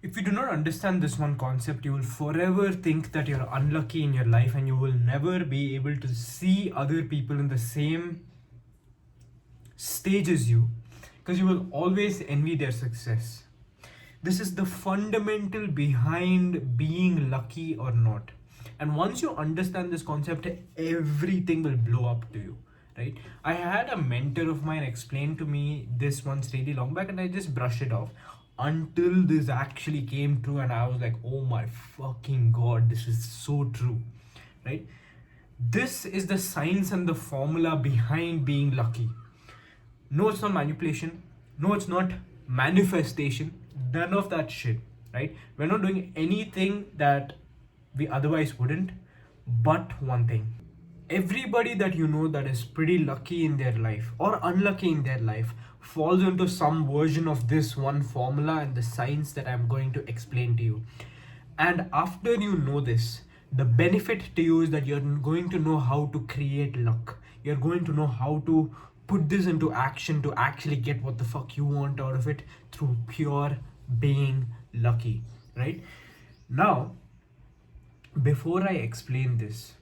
If you do not understand this one concept, you will forever think that you're unlucky in your life and you will never be able to see other people in the same stage as you because you will always envy their success. This is the fundamental behind being lucky or not. And once you understand this concept, everything will blow up to you, right? I had a mentor of mine explain to me this once really long back, and I just brushed it off until this actually came true, and I was like, oh my fucking god, this is so true, right? This is the science and the formula behind being lucky. No, it's not manipulation. No, it's not manifestation. None of that shit, right? We're not doing anything that we otherwise wouldn't. But one thing, everybody that you know that is pretty lucky in their life or unlucky in their life falls into some version of this one formula and the science that I'm going to explain to you. And after you know this, the benefit to you is that you're going to know how to create luck. You're going to know how to put this into action to actually get what the fuck you want out of it through pure being lucky, right? Now, before I explain this,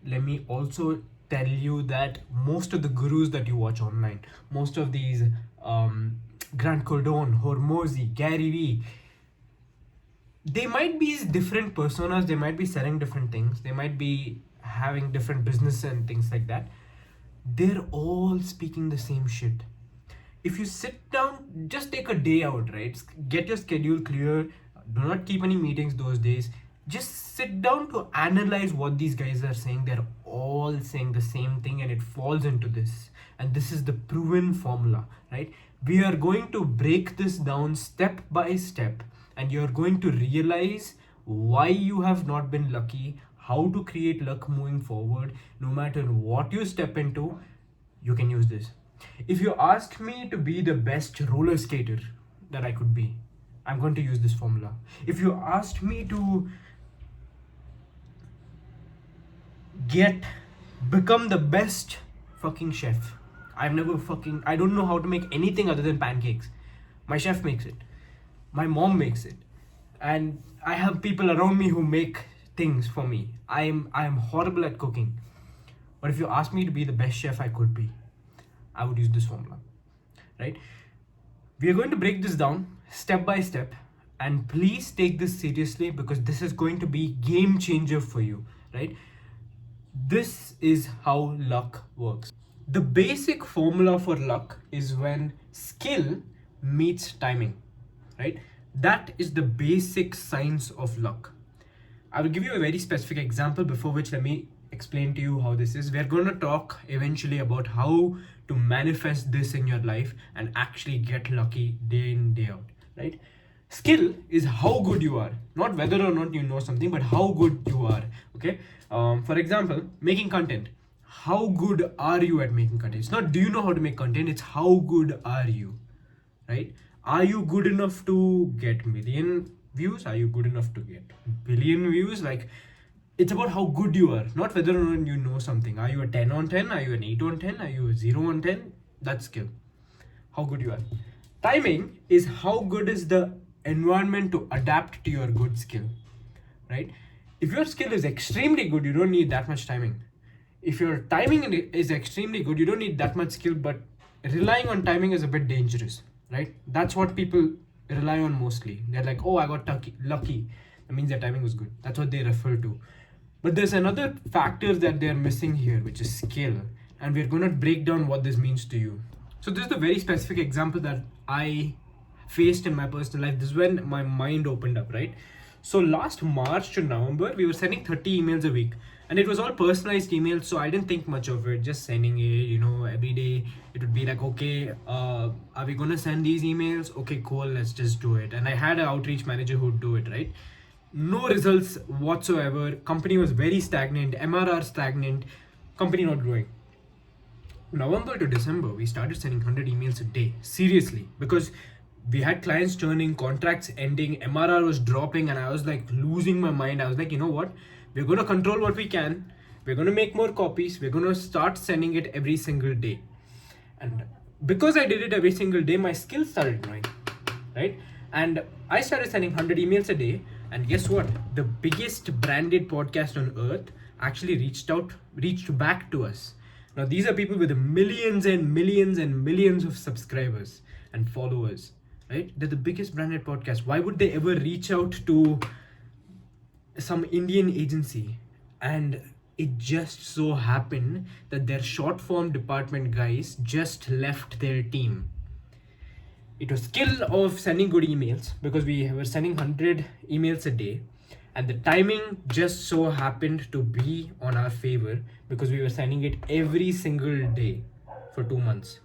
let me also tell you that most of the gurus that you watch online, most of these Grant Cardone, Hormozi, Gary Vee, they might be different personas, they might be selling different things, they might be having different business and things like that. They're all speaking the same shit. If you sit down, just take a day out, right? Get your schedule clear. Do not keep any meetings those days. Just sit down to analyze what these guys are saying. They're all saying the same thing, and it falls into this. And this is the proven formula, right? We are going to break this down step by step, and you're going to realize why you have not been lucky, how to create luck moving forward. No matter what you step into, you can use this. If you ask me to be the best roller skater that I could be, I'm going to use this formula. If you asked me to become the best fucking chef, I don't know how to make anything other than pancakes. My chef makes it. My mom makes it. And I have people around me who make things for me. I am horrible at cooking. But if you ask me to be the best chef I could be, I would use this formula, right? We are going to break this down step by step, and please take this seriously because this is going to be game changer for you, right? This is how luck works. The basic formula for luck is when skill meets timing, right? That is the basic science of luck. I will give you a very specific example, before which let me explain to you how this is. We're going to talk eventually about how to manifest this in your life and actually get lucky day in, day out, right? Skill is how good you are, not whether or not you know something, but how good you are, okay? For example, making content. How good are you at making content? It's not do you know how to make content, it's how good are you, right? Are you good enough to get million views? Are you good enough to get billion views? Like, it's about how good you are, not whether or not you know something. Are you a 10 on 10? Are you an 8 on 10? Are you a 0 on 10? That's skill. How good you are. Timing is how good is the environment to adapt to your good skill, right? If your skill is extremely good, you don't need that much timing. If your timing is extremely good, you don't need that much skill, but relying on timing is a bit dangerous, right? That's what people rely on mostly. They're like, oh, I got lucky. That means their timing was good. That's what they refer to. But there's another factor that they're missing here, which is skill. And we're going to break down what this means to you. So this is the very specific example that I faced in my personal life. This is when my mind opened up, right? So last March to November, we were sending 30 emails a week. And it was all personalized emails, so I didn't think much of it. Just sending it, every day. It would be like, okay, are we gonna send these emails? Okay, cool, let's just do it. And I had an outreach manager who would do it, right? No results whatsoever. Company was very stagnant, MRR stagnant, company not growing. November to December, we started sending 100 emails a day. Seriously, because we had clients churning, contracts ending, MRR was dropping, and I was like losing my mind. I was like, you know what? We're going to control what we can. We're going to make more copies. We're going to start sending it every single day. And because I did it every single day, my skills started growing, right? And I started sending 100 emails a day. And guess what? The biggest branded podcast on earth actually reached back to us. Now, these are people with millions and millions and millions of subscribers and followers, right? They're the biggest branded podcast. Why would they ever reach out to some Indian agency? And it just so happened that their short form department guys just left their team. It was skill of sending good emails because we were sending 100 emails a day, and the timing just so happened to be on our favor because we were sending it every single day for 2 months.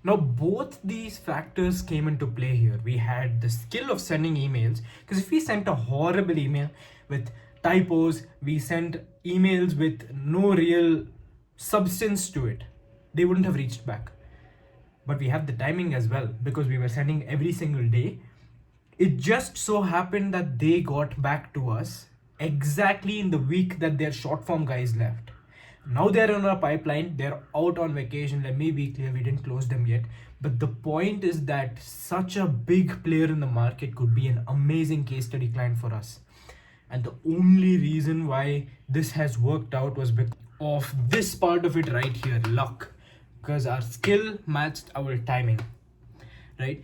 Now, both these factors came into play here. We had the skill of sending emails, because if we sent a horrible email with typos, we sent emails with no real substance to it, they wouldn't have reached back. But we have the timing as well because we were sending every single day. It just so happened that they got back to us exactly in the week that their short form guys left. Now they're on our pipeline, they're out on vacation. Let me be clear, we didn't close them yet. But the point is that such a big player in the market could be an amazing case study client for us. And the only reason why this has worked out was because of this part of it right here, luck. Because our skill matched our timing, right?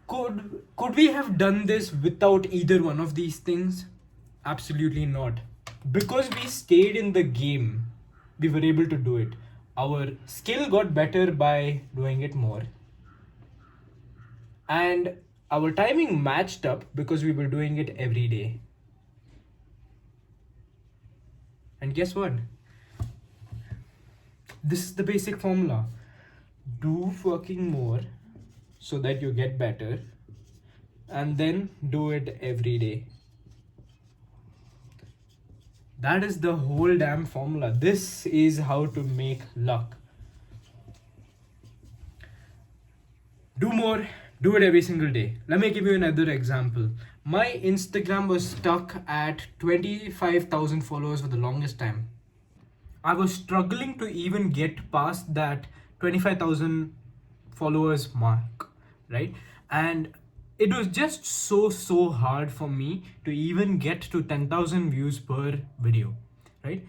Could we have done this without either one of these things? Absolutely not. Because we stayed in the game, we were able to do it. Our skill got better by doing it more, and our timing matched up because we were doing it every day. And guess what? This is the basic formula. Do fucking more so that you get better, and then do it every day. That is the whole damn formula. This is how to make luck. Do more, do it every single day. Let me give you another example. My Instagram was stuck at 25,000 followers for the longest time. I was struggling to even get past that 25,000 followers mark, right? And it was just so hard for me to even get to 10,000 views per video, right?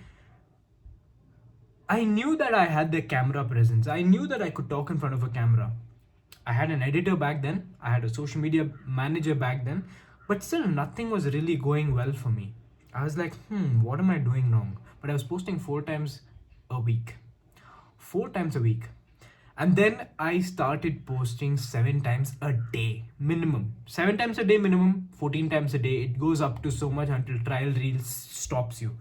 I knew that I had the camera presence. I knew that I could talk in front of a camera. I had an editor back then. I had a social media manager back then, but still nothing was really going well for me. I was like, what am I doing wrong? But I was posting 4 times a week. 4 times a week. And then I started posting 7 times a day minimum. 7 times a day minimum, 14 times a day. It goes up to so much until trial reels stops you.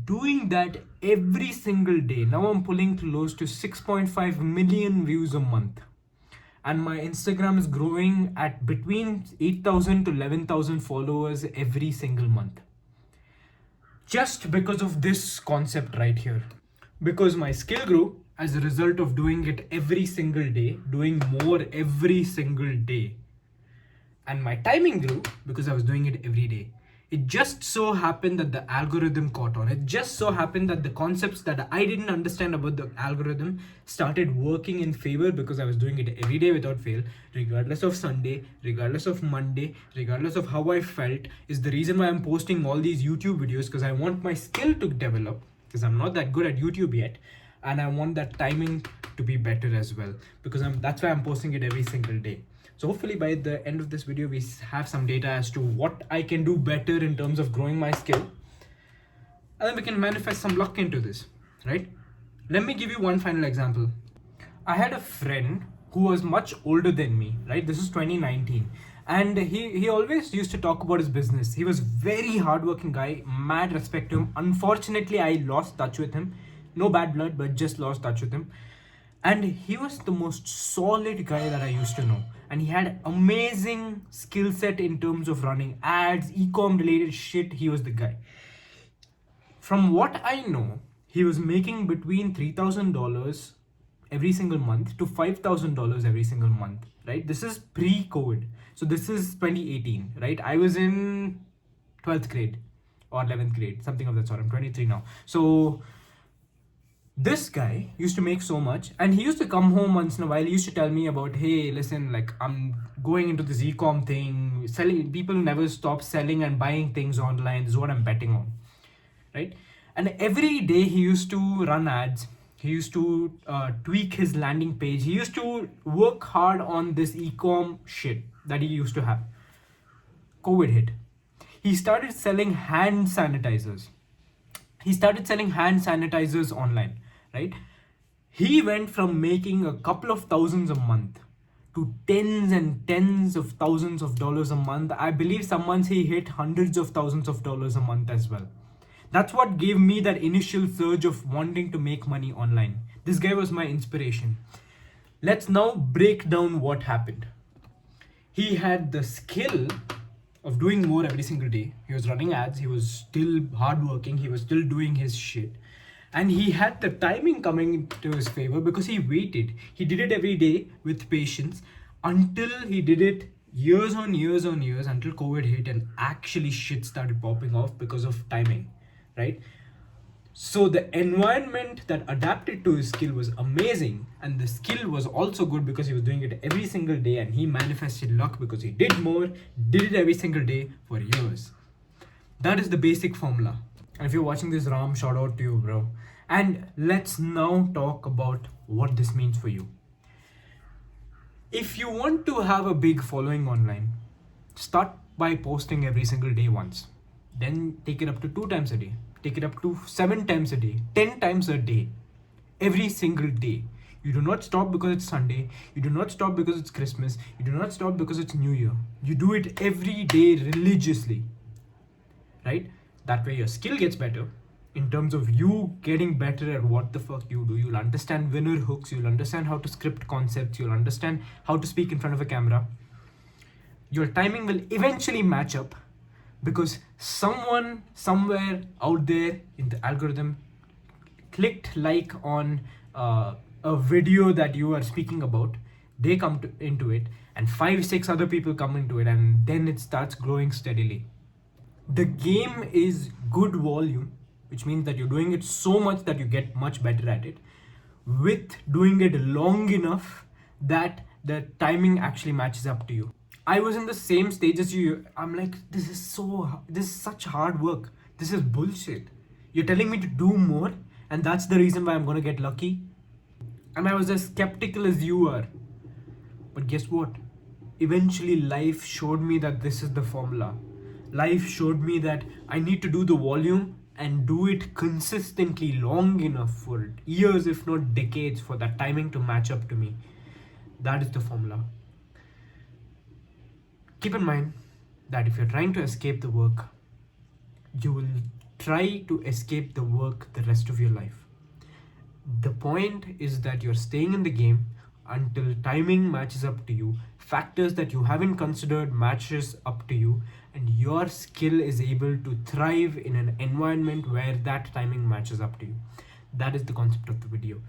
Doing that every single day. Now I'm pulling close to 6.5 million views a month. And my Instagram is growing at between 8,000 to 11,000 followers every single month. Just because of this concept right here. Because my skill grew as a result of doing it every single day, doing more every single day. And my timing grew because I was doing it every day. It just so happened that the algorithm caught on. It just so happened that the concepts that I didn't understand about the algorithm started working in favor because I was doing it every day without fail, regardless of Sunday, regardless of Monday, regardless of how I felt, is the reason why I'm posting all these YouTube videos, because I want my skill to develop, because I'm not that good at YouTube yet, and I want that timing to be better as well, because that's why I'm posting it every single day. So hopefully by the end of this video, we have some data as to what I can do better in terms of growing my skill. And then we can manifest some luck into this, right? Let me give you one final example. I had a friend who was much older than me, right? This is 2019. And he always used to talk about his business. He was very hardworking guy, mad respect to him. Unfortunately, I lost touch with him. No bad blood, but just lost touch with him. And he was the most solid guy that I used to know. And he had amazing skill set in terms of running ads, e-com related shit. He was the guy. From what I know, he was making between $3,000 every single month to $5,000 every single month, right? This is pre-COVID. So this is 2018, right? I was in 12th grade or 11th grade, something of that sort. I'm 23 now. So This guy used to make so much, and he used to come home once in a while. He used to tell me about, hey, listen, like I'm going into this e-com thing, selling. People never stop selling and buying things online. This is what I'm betting on, right? And every day he used to run ads. He used to tweak his landing page. He used to work hard on this e-com shit that he used to have. COVID hit. He started selling hand sanitizers. He started selling hand sanitizers online, right? He went from making a couple of thousands a month to tens and tens of thousands of dollars a month. I believe some months he hit hundreds of thousands of dollars a month as well. That's what gave me that initial surge of wanting to make money online. This guy was my inspiration. Let's now break down what happened. He had the skill of doing more every single day. He was running ads, he was still hardworking, he was still doing his shit. And he had the timing coming to his favor because he waited. He did it every day with patience until he did it years on years on years until COVID hit and actually shit started popping off because of timing, right? So the environment that adapted to his skill was amazing, and the skill was also good because he was doing it every single day, and he manifested luck because he did more, did it every single day for years. That is the basic formula. And if you're watching this, Ram, shout out to you, bro. And let's now talk about what this means for you. If you want to have a big following online, start by posting every single day once. Then take it up to 2 times a day. Take it up to 7 times a day, 10 times a day, every single day. You do not stop because it's Sunday. You do not stop because it's Christmas. You do not stop because it's New Year. You do it every day religiously, right? That way your skill gets better in terms of you getting better at what the fuck you do. You'll understand winner hooks. You'll understand how to script concepts. You'll understand how to speak in front of a camera. Your timing will eventually match up because someone somewhere out there in the algorithm clicked like on a video that you are speaking about. They come into it, and 5 6 other people come into it, and then it starts growing steadily. The game is good volume, which means that you're doing it so much that you get much better at it, with doing it long enough that the timing actually matches up to you. I was in the same stage as you. I'm like, this is such hard work. This is bullshit. You're telling me to do more, and that's the reason why I'm gonna get lucky. And I was as skeptical as you are. But guess what? Eventually, life showed me that this is the formula. Life showed me that I need to do the volume and do it consistently long enough for years, if not decades, for that timing to match up to me. That is the formula. Keep in mind that if you're trying to escape the work, you will try to escape the work the rest of your life. The point is that you're staying in the game until timing matches up to you, factors that you haven't considered matches up to you, and your skill is able to thrive in an environment where that timing matches up to you. That is the concept of the video.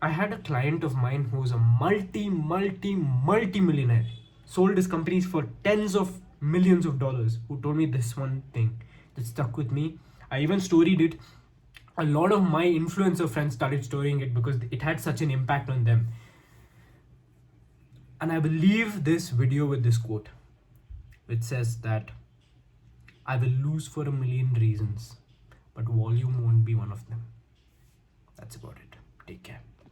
I had a client of mine who was a multi-millionaire, sold his companies for tens of millions of dollars, who told me this one thing that stuck with me. I even storied it. A lot of my influencer friends started storying it because it had such an impact on them. And I will leave this video with this quote, which says that I will lose for a million reasons, but volume won't be one of them. That's about it. Take care.